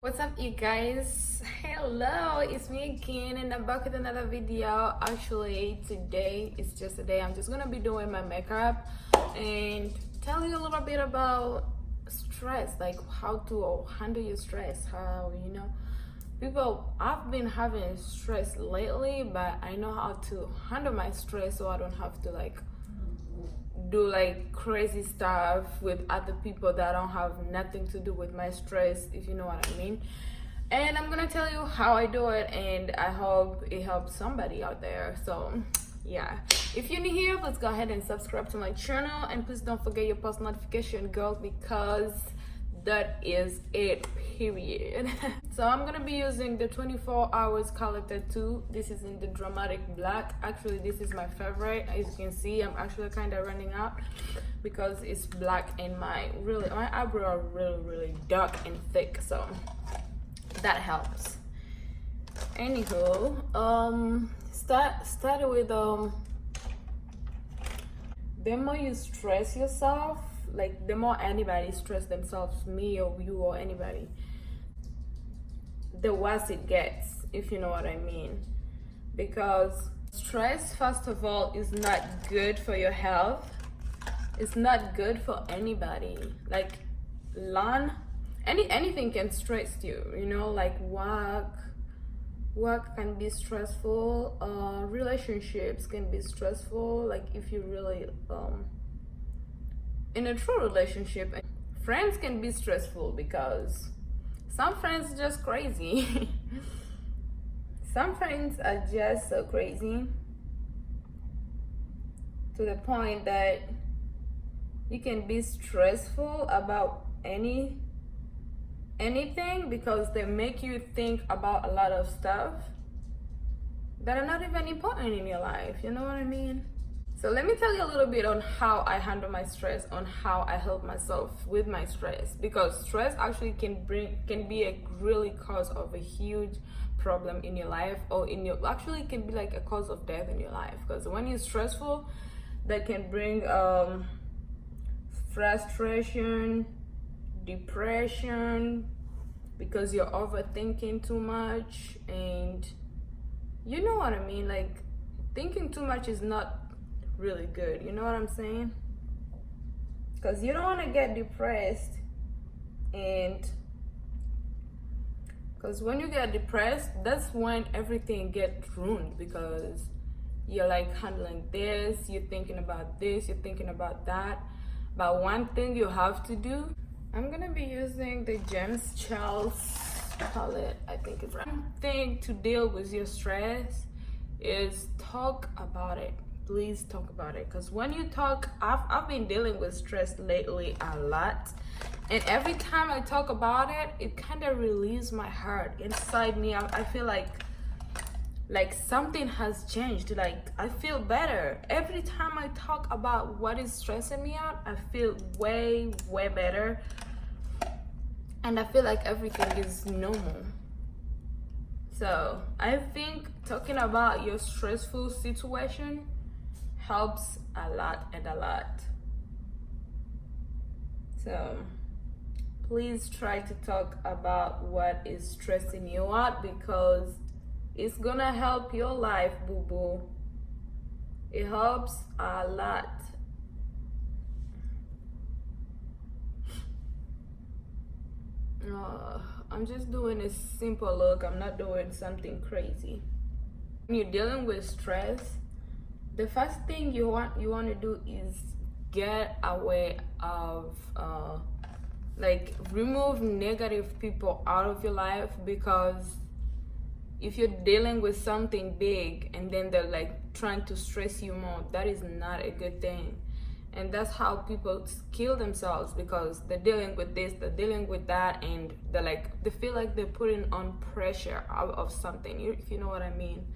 What's up, you guys? Hello, it's me again, and I'm back with another video. Actually, today is just a day I'm just gonna be doing my makeup and tell you a little bit about stress, like how to handle your stress. How people, I've been having stress lately, but I know how to handle my stress so I don't have to do crazy stuff with other people that don't have nothing to do with my stress, if you know what I mean. And I'm gonna tell you how I do it, and I hope it helps somebody out there. So yeah, if you're new here, please go ahead and subscribe to my channel, and please don't forget your post notification, girl, because that is it, period. So I'm gonna be using the 24 hours color tattoo. This is in the dramatic black. Actually, this is my favorite. As you can see, I'm actually kind of running out because it's black, and my eyebrows are really dark and thick, so that helps. Anywho, start with the more you stress yourself, like the more anybody stress themselves, me or you or anybody, the worse it gets, if you know what I mean. Because stress, first of all, is not good for your health. It's not good for anybody. Like anything can stress you, like work can be stressful, relationships can be stressful, like if you really in a true relationship. Friends can be stressful because some friends are just crazy. Some friends are just so crazy to the point that you can be stressful about anything because they make you think about a lot of stuff that are not even important in your life, you know what I mean? So let me tell you a little bit on how I handle my stress, on how I help myself with my stress, because stress actually can be a really cause of a huge problem in your life, or actually can be like a cause of death in your life. Because when you're stressful, that can bring frustration, depression, because you're overthinking too much, and you know what I mean, like thinking too much is not really good, you know what I'm saying? Because you don't want to get depressed, and because when you get depressed, that's when everything gets ruined, because you're like handling this, you're thinking about this, you're thinking about that. But one thing you have to do, I'm gonna be using the James Charles palette, I think it's right. One thing to deal with your stress is talk about it. Please talk about it, because when you talk, I've been dealing with stress lately a lot, and every time I talk about it, it kind of relieves my heart inside me. I feel like something has changed. Like I feel better every time I talk about what is stressing me out. I feel way better, and I feel like everything is normal. So I think talking about your stressful situation helps a lot and a lot. So please try to talk about what is stressing you out, because it's gonna help your life, boo-boo. It helps a lot. I'm just doing a simple look. I'm not doing something crazy. When you're dealing with stress, the first thing you want to do is get away of remove negative people out of your life, because if you're dealing with something big and then they're like trying to stress you more, that is not a good thing. And that's how people kill themselves, because they're dealing with this, they're dealing with that, and they feel like they're putting on pressure out of something, if you know what I mean.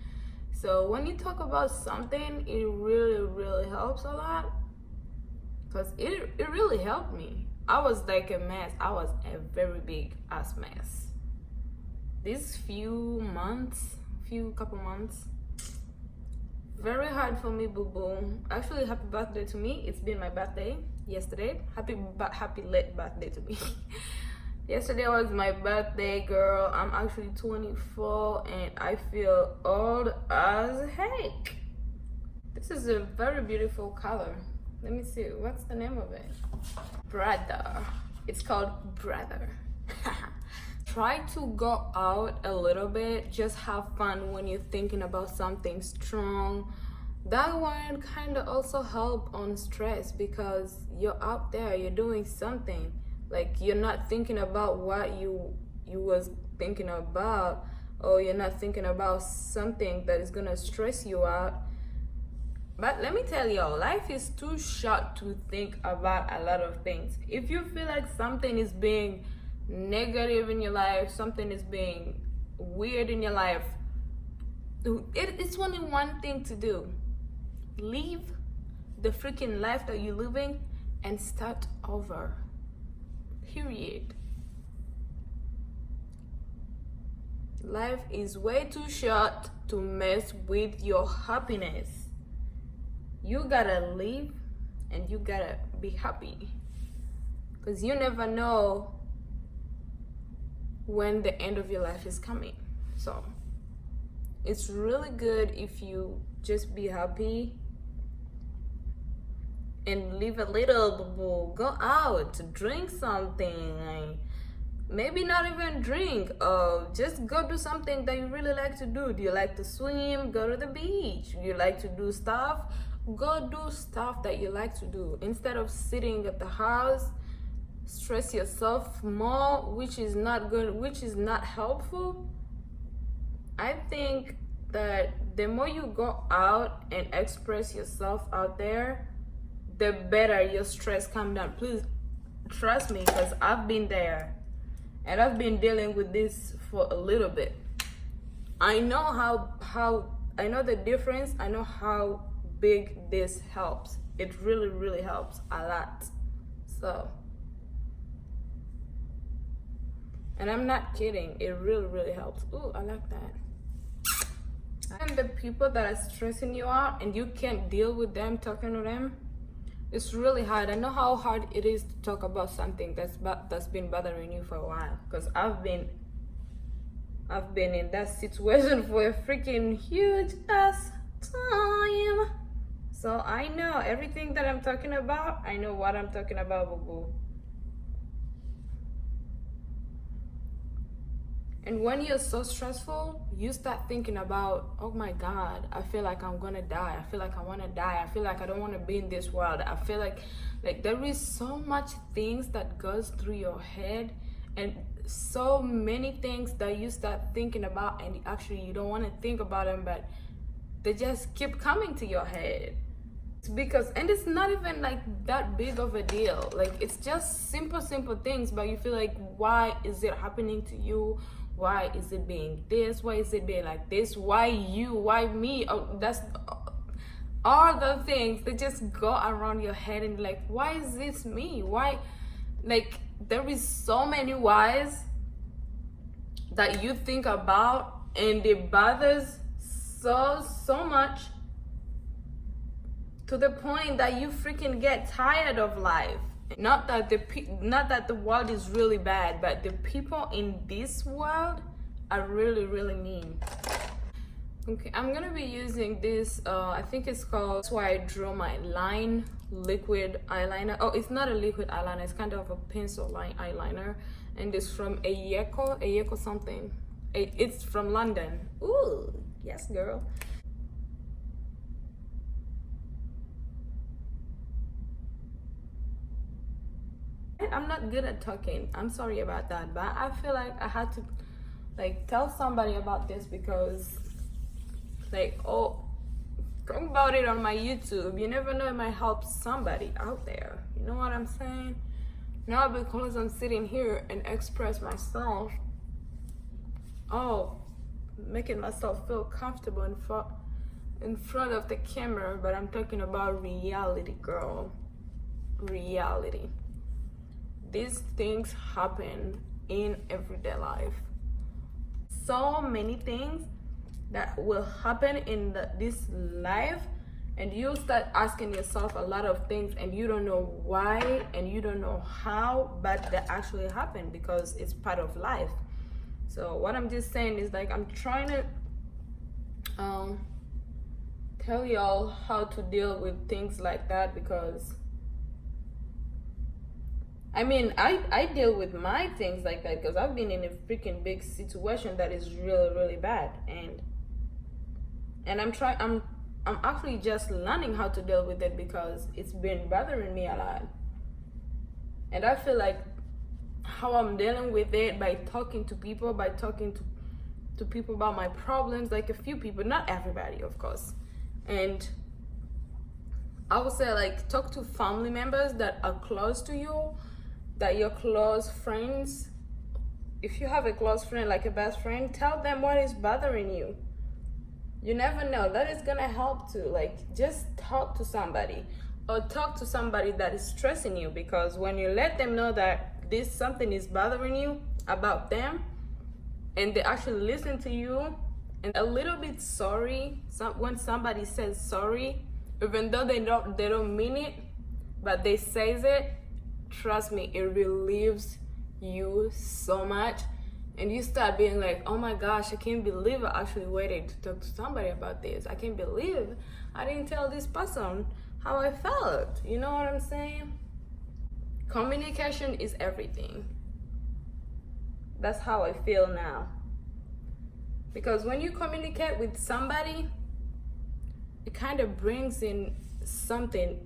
So when you talk about something, it really helps a lot, because it really helped me. I was like a mess. I was a very big ass mess. These couple months, very hard for me, boo boo. Actually, happy birthday to me. It's been my birthday yesterday. Happy late birthday to me. Yesterday was my birthday, girl. I'm actually 24 and I feel old as heck. This is a very beautiful color. Let me see, what's the name of it? Brother. It's called Brother. Try to go out a little bit. Just have fun when you're thinking about something strong. That one kind of also help on stress because you're out there, you're doing something. Like you're not thinking about what you was thinking about, or you're not thinking about something that is gonna stress you out. But let me tell y'all, life is too short to think about a lot of things. If you feel like something is being negative in your life, something is being weird in your life, it's only one thing to do. Leave the freaking life that you're living and start over. Period. Life is way too short to mess with your happiness. You gotta live and you gotta be happy, because you never know when the end of your life is coming. So it's really good if you just be happy and live a little, go out, drink something, maybe not even drink, just go do something that you really like to do. Do you like to swim? Go to the beach. You like to do stuff? Go do stuff that you like to do. Instead of sitting at the house, stress yourself more, which is not good, which is not helpful. I think that the more you go out and express yourself out there, the better your stress come down. Please trust me, because I've been there and I've been dealing with this for a little bit. I know how I know the difference. I know how big this helps. It really helps a lot. So, and I'm not kidding, it really helps. Ooh, I like that. And the people that are stressing you out and you can't deal with them, talking to them, it's really hard. I know how hard it is to talk about something that's been bothering you for a while, because I've been in that situation for a freaking huge ass time. So I know everything that I'm talking about. I know what I'm talking about, boo-boo. And when you're so stressful, you start thinking about, oh my God, I feel like I'm gonna die. I feel like I wanna die. I feel like I don't wanna be in this world. I feel like there is so much things that goes through your head, and so many things that you start thinking about, and actually you don't wanna think about them, but they just keep coming to your head. It's because, and it's not even like that big of a deal. Like it's just simple things, but you feel like, why is it happening to you? Why is it being this? Why is it being like this? Why you? Why me? Oh, that's all the things that just go around your head, and like, why is this me? Why? Like there is so many whys that you think about, and it bothers so much, to the point that you freaking get tired of life. Not that the world is really bad, but the people in this world are really mean. Okay, I'm gonna be using this, I think it's called, that's why I draw my line, liquid eyeliner. Oh, it's not a liquid eyeliner, it's kind of a pencil line eyeliner, and it's from Ayeko something. It's from London. Ooh, yes girl. I'm not good at talking. I'm sorry about that, but I feel like I had to tell somebody about this, because talk about it on my YouTube. You never know, it might help somebody out there. You know what I'm saying? Now because I'm sitting here and express myself, making myself feel comfortable in front of the camera, but I'm talking about reality, girl. Reality. These things happen in everyday life. So many things that will happen in this life and you start asking yourself a lot of things, and you don't know why and you don't know how, but that actually happened because it's part of life. So what I'm just saying is, like, I'm trying to tell y'all how to deal with things like that, because I mean, I deal with my things like that because I've been in a freaking big situation that is really, really bad, and I'm actually just learning how to deal with it because it's been bothering me a lot. And I feel like how I'm dealing with it by talking to people, by talking to people about my problems, like a few people, not everybody, of course. And I would say, like, talk to family members that are close to you, that your close friends. If you have a close friend, like a best friend, tell them what is bothering you. You never know, that is gonna help too. Like, just talk to somebody, or talk to somebody that is stressing you, because when you let them know that this something is bothering you about them, and they actually listen to you, and a little bit sorry, when somebody says sorry, even though they don't mean it, but they says it, trust me, it relieves you so much. And you start being like, oh my gosh, I can't believe I actually waited to talk to somebody about this. I can't believe I didn't tell this person how I felt. You know what I'm saying? Communication is everything. That's how I feel now. Because when you communicate with somebody, it kind of brings in something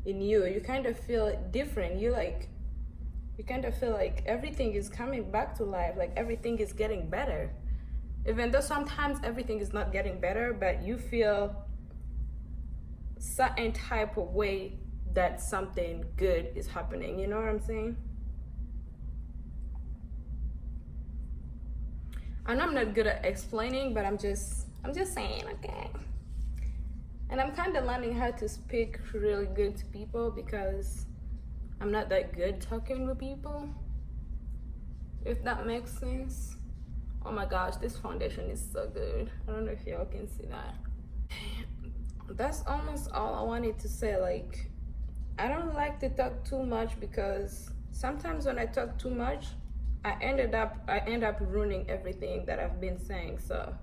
in you. You kind of feel different. You kind of feel like everything is coming back to life, like everything is getting better. Even though sometimes everything is not getting better, but you feel certain type of way that something good is happening. You know what I'm saying? And I'm not good at explaining, but I'm just saying, okay? And I'm kind of learning how to speak really good to people, because I'm not that good talking with people, if that makes sense. Oh my gosh, this foundation is so good. I don't know if y'all can see that. That's almost all I wanted to say. Like, I don't like to talk too much, because sometimes when I talk too much, I end up ruining everything that I've been saying. So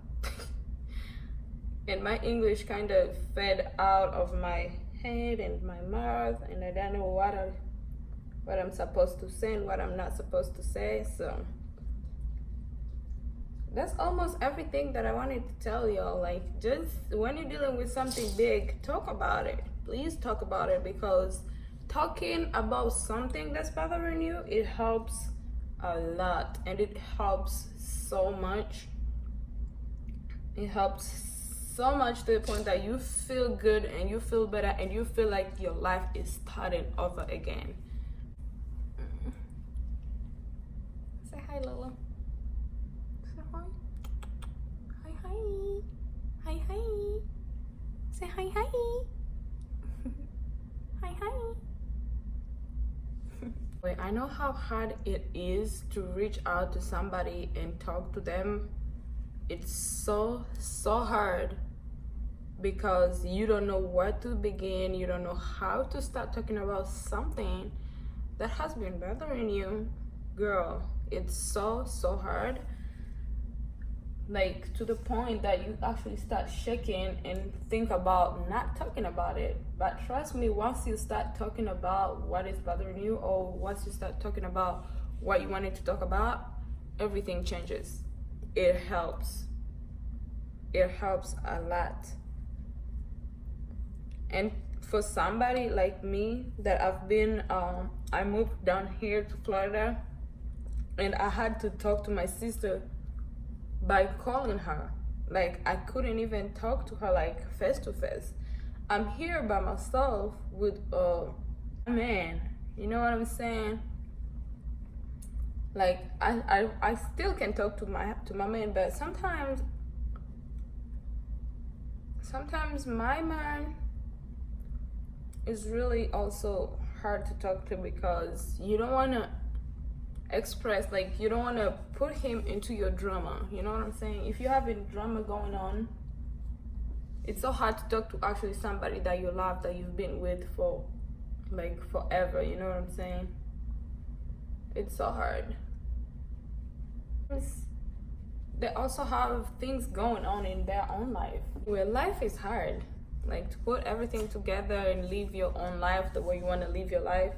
and my English kind of fed out of my head and my mouth, and I don't know what I'm supposed to say and what I'm not supposed to say. So that's almost everything that I wanted to tell y'all. Like, just when you're dealing with something big, talk about it. Please talk about it, because talking about something that's bothering you, it helps a lot, and it helps so much. It helps so much to the point that you feel good and you feel better and you feel like your life is starting over again. Say hi, Lola. Say hi. Hi, hi. Hi, hi. Say hi, hi. Hi, hi. Wait, I know how hard it is to reach out to somebody and talk to them. It's so hard, because you don't know where to begin. You don't know how to start talking about something that has been bothering you. Girl, it's so hard. Like, to the point that you actually start shaking and think about not talking about it. But trust me, once you start talking about what is bothering you, or once you start talking about what you wanted to talk about, everything changes. It helps. It helps a lot. And for somebody like me that I moved down here to Florida, and I had to talk to my sister by calling her. Like, I couldn't even talk to her like face to face. I'm here by myself with a man. You know what I'm saying? Like, I still can talk to my man, but sometimes my man is really also hard to talk to, because you don't want to express, like, you don't want to put him into your drama. You know what I'm saying? If you have a drama going on, It's so hard to talk to actually somebody that you love, that you've been with for like forever, you know what I'm saying? It's so hard. They also have things going on in their own life, where life is hard. Like, to put everything together and live your own life the way you want to live your life,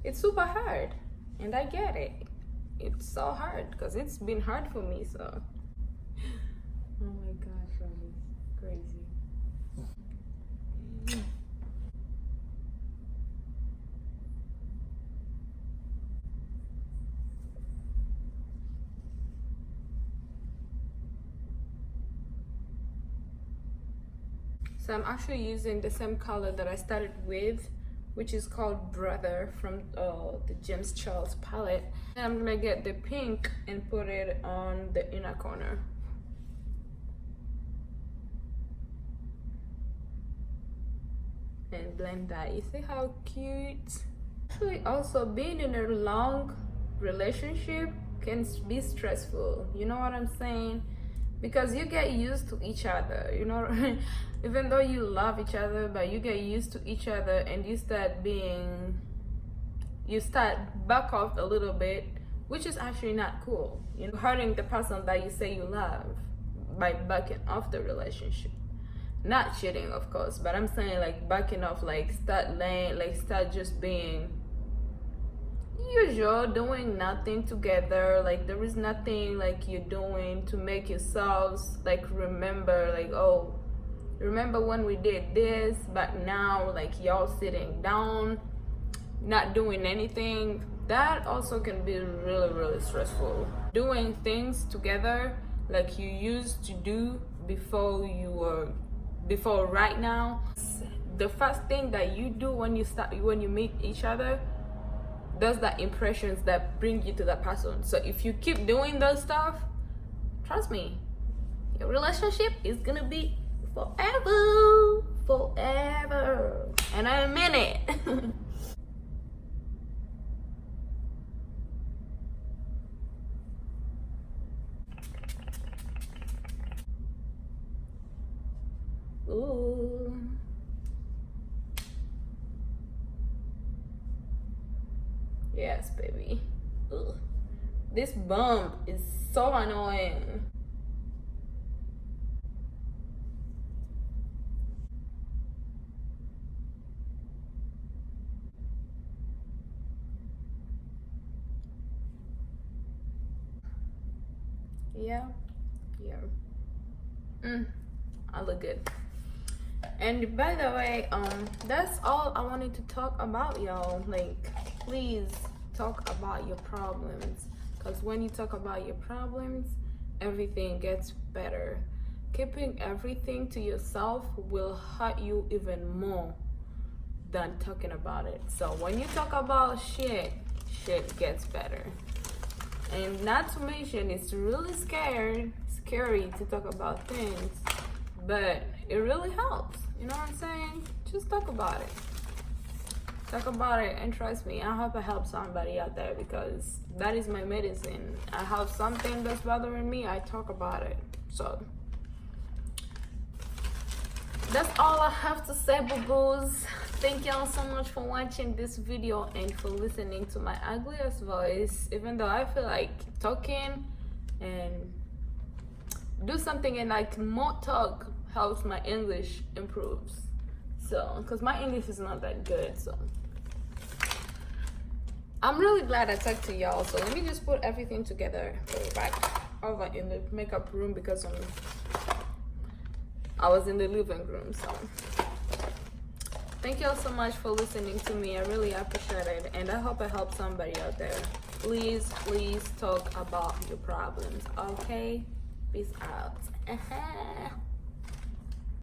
it's super hard. And I get it. It's so hard because it's been hard for me. So oh my gosh, Robbie, crazy. So I'm actually using the same color that I started with, which is called Brother from the James Charles palette. And I'm gonna get the pink and put it on the inner corner. And blend that. You see how cute? Actually, also being in a long relationship can be stressful. You know what I'm saying? Because you get used to each other, you know. Even though you love each other, but you get used to each other, and you start back off a little bit, which is actually not cool. You know, hurting the person that you say you love by backing off the relationship. Not cheating, of course, but I'm saying like backing off, like start just being usual, doing nothing together. Like, there is nothing like you're doing to make yourselves like remember, like, oh, remember when we did this, but now like y'all sitting down not doing anything. That also can be really, really stressful. Doing things together like you used to do before right now. The first thing that you do when you meet each other, those are impressions that bring you to that person. So if you keep doing those stuff, trust me, your relationship is gonna be forever, and I mean it. Ooh. Yes, baby. Ugh. This bump is so annoying. Yeah. I look good. And by the way, that's all I wanted to talk about, y'all. Like, please talk about your problems, because when you talk about your problems, everything gets better. Keeping everything to yourself will hurt you even more than talking about it. So when you talk about shit gets better. And not to mention, it's really scary to talk about things, but it really helps. You know what I'm saying? Just talk about it. Talk about it, and trust me, I hope I help somebody out there, because that is my medicine. I have something that's bothering me, I talk about it. So that's all I have to say, boo-boos. Thank y'all so much for watching this video and for listening to my ugliest voice, even though I feel like talking and do something, and like more talk helps my English improves. So, because my English is not that good, so I'm really glad I talked to y'all. So let me just put everything together right over in the makeup room, because I was in the living room. So thank y'all so much for listening to me. I really appreciate it, and I hope I help somebody out there. Please talk about your problems, okay? Peace out.